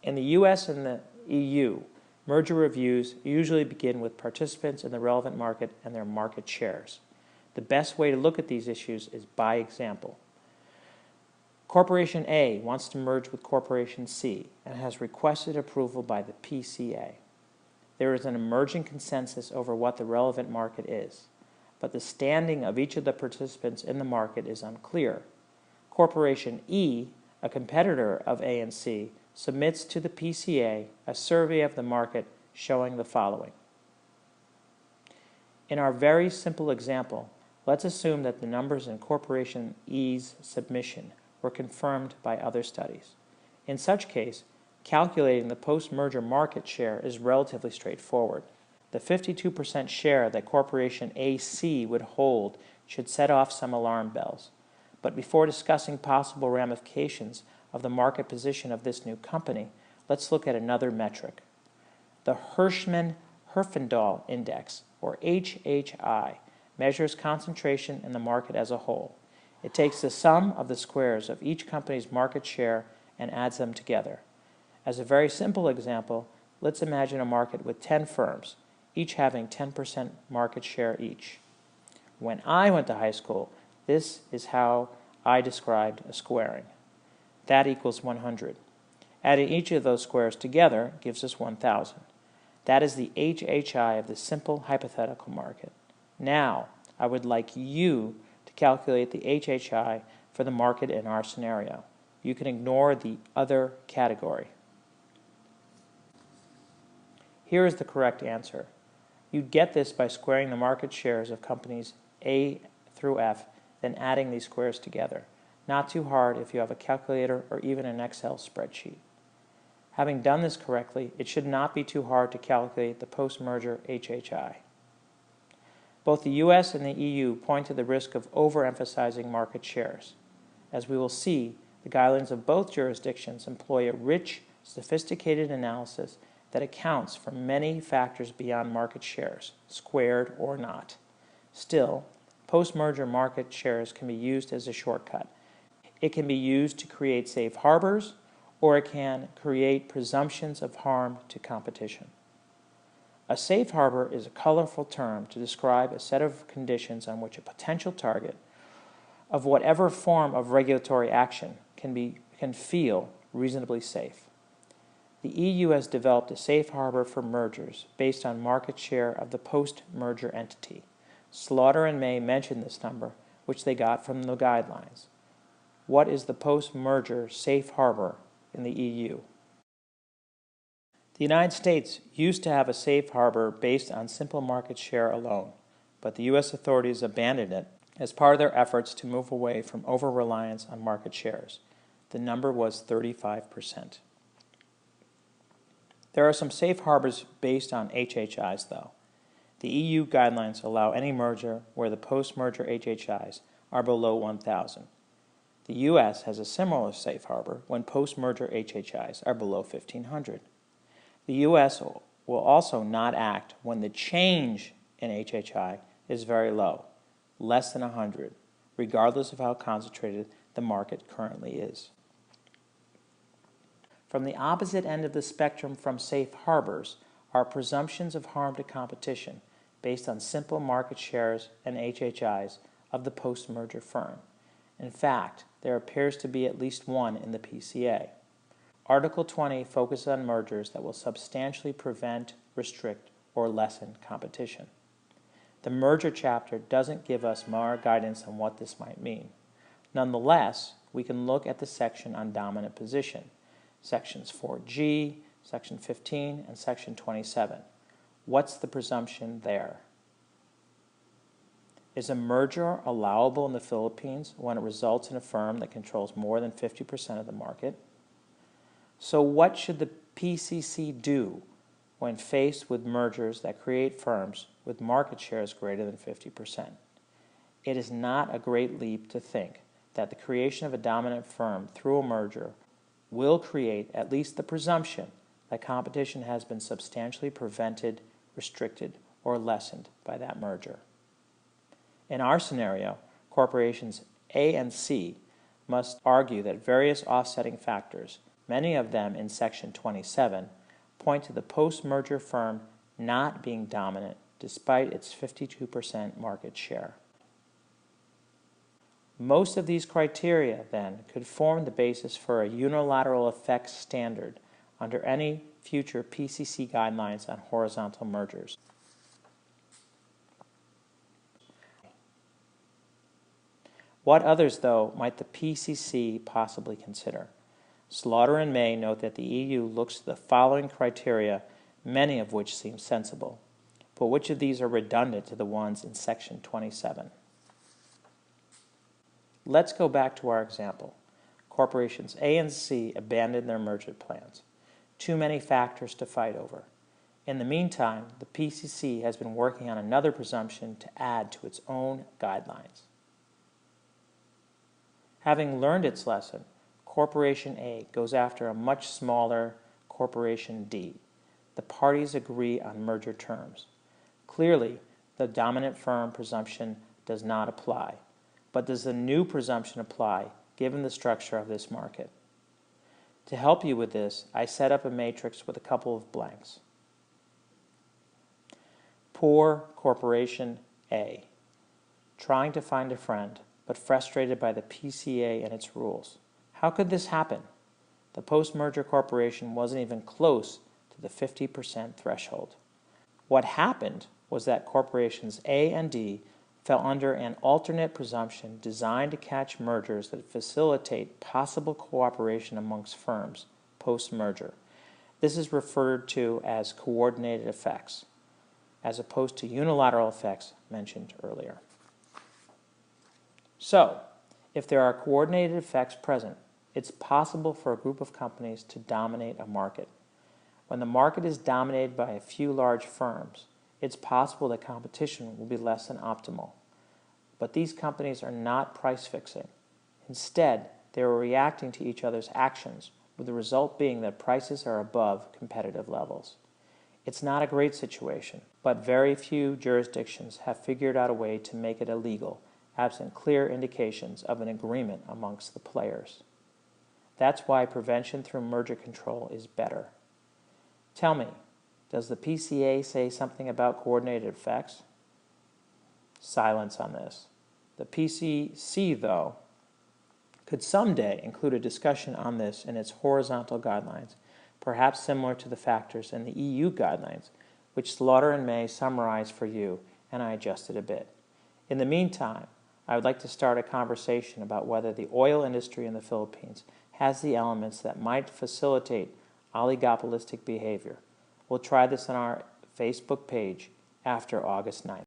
In the US and the EU, merger reviews usually begin with participants in the relevant market and their market shares. The best way to look at these issues is by example. Corporation A wants to merge with Corporation C and has requested approval by the PCA. There is an emerging consensus over what the relevant market is, but the standing of each of the participants in the market is unclear. Corporation E, a competitor of A and C, submits to the PCA a survey of the market showing the following. In our very simple example, let's assume that the numbers in Corporation E's submission were confirmed by other studies. In such case, calculating the post-merger market share is relatively straightforward. The 52% share that Corporation AC would hold should set off some alarm bells. But before discussing possible ramifications of the market position of this new company, let's look at another metric. The Hirschman-Herfindahl Index, or HHI, measures concentration in the market as a whole. It takes the sum of the squares of each company's market share and adds them together. As a very simple example, let's imagine a market with 10 firms, each having 10% market share each. When I went to high school, this is how I described a squaring. That equals 100. Adding each of those squares together gives us 1,000. That is the HHI of the simple hypothetical market. Now, I would like you to calculate the HHI for the market in our scenario. You can ignore the other category. Here is the correct answer. You'd get this by squaring the market shares of companies A through F, then adding these squares together. Not too hard if you have a calculator or even an Excel spreadsheet. Having done this correctly, it should not be too hard to calculate the post-merger HHI. Both the US and the EU point to the risk of overemphasizing market shares. As we will see, the guidelines of both jurisdictions employ a rich, sophisticated analysis that accounts for many factors beyond market shares, squared or not. Still, post-merger market shares can be used as a shortcut. It can be used to create safe harbors, or it can create presumptions of harm to competition. A safe harbor is a colorful term to describe a set of conditions on which a potential target of whatever form of regulatory action can feel reasonably safe. The EU has developed a safe harbor for mergers based on market share of the post-merger entity. Slaughter and May mentioned this number, which they got from the guidelines. What is the post-merger safe harbor in the EU? The United States used to have a safe harbor based on simple market share alone, but the U.S. authorities abandoned it as part of their efforts to move away from over-reliance on market shares. The number was 35%. There are some safe harbors based on HHIs, though. The EU guidelines allow any merger where the post-merger HHIs are below 1,000. The U.S. has a similar safe harbor when post-merger HHIs are below 1,500. The U.S. will also not act when the change in HHI is very low, less than 100, regardless of how concentrated the market currently is. From the opposite end of the spectrum from safe harbors are presumptions of harm to competition based on simple market shares and HHIs of the post-merger firm. In fact, there appears to be at least one in the PCA. Article 20 focuses on mergers that will substantially prevent, restrict, or lessen competition. The merger chapter doesn't give us more guidance on what this might mean. Nonetheless, we can look at the section on dominant position, sections 4G, section 15, and section 27. What's the presumption there? Is a merger allowable in the Philippines when it results in a firm that controls more than 50% of the market? So what should the PCC do when faced with mergers that create firms with market shares greater than 50%? It is not a great leap to think that the creation of a dominant firm through a merger will create at least the presumption that competition has been substantially prevented, restricted, or lessened by that merger. In our scenario, corporations A and C must argue that various offsetting factors, many of them in Section 27, point to the post-merger firm not being dominant despite its 52% market share. Most of these criteria, then, could form the basis for a unilateral effects standard under any future PCC guidelines on horizontal mergers. What others, though, might the PCC possibly consider? Slaughter and May note that the EU looks to the following criteria, many of which seem sensible, but which of these are redundant to the ones in Section 27? Let's go back to our example. Corporations A and C abandoned their merger plans. Too many factors to fight over. In the meantime, the PCC has been working on another presumption to add to its own guidelines. Having learned its lesson, Corporation A goes after a much smaller Corporation D. The parties agree on merger terms. Clearly, the dominant firm presumption does not apply. But does the new presumption apply, given the structure of this market? To help you with this, I set up a matrix with a couple of blanks. Poor Corporation A, trying to find a friend, but frustrated by the PCA and its rules. How could this happen? The post-merger corporation wasn't even close to the 50% threshold. What happened was that corporations A and D fell under an alternate presumption designed to catch mergers that facilitate possible cooperation amongst firms post-merger. This is referred to as coordinated effects, as opposed to unilateral effects mentioned earlier. So, if there are coordinated effects present, it's possible for a group of companies to dominate a market. When the market is dominated by a few large firms, it's possible that competition will be less than optimal. But these companies are not price fixing. Instead, they are reacting to each other's actions, with the result being that prices are above competitive levels. It's not a great situation, but very few jurisdictions have figured out a way to make it illegal, absent clear indications of an agreement amongst the players. That's why prevention through merger control is better. Tell me, does the PCA say something about coordinated effects? Silence on this. The PCC, though, could someday include a discussion on this in its horizontal guidelines, perhaps similar to the factors in the EU guidelines, which Slaughter and May summarized for you, and I adjusted a bit. In the meantime, I would like to start a conversation about whether the oil industry in the Philippines has the elements that might facilitate oligopolistic behavior. We'll try this on our Facebook page after August 9th.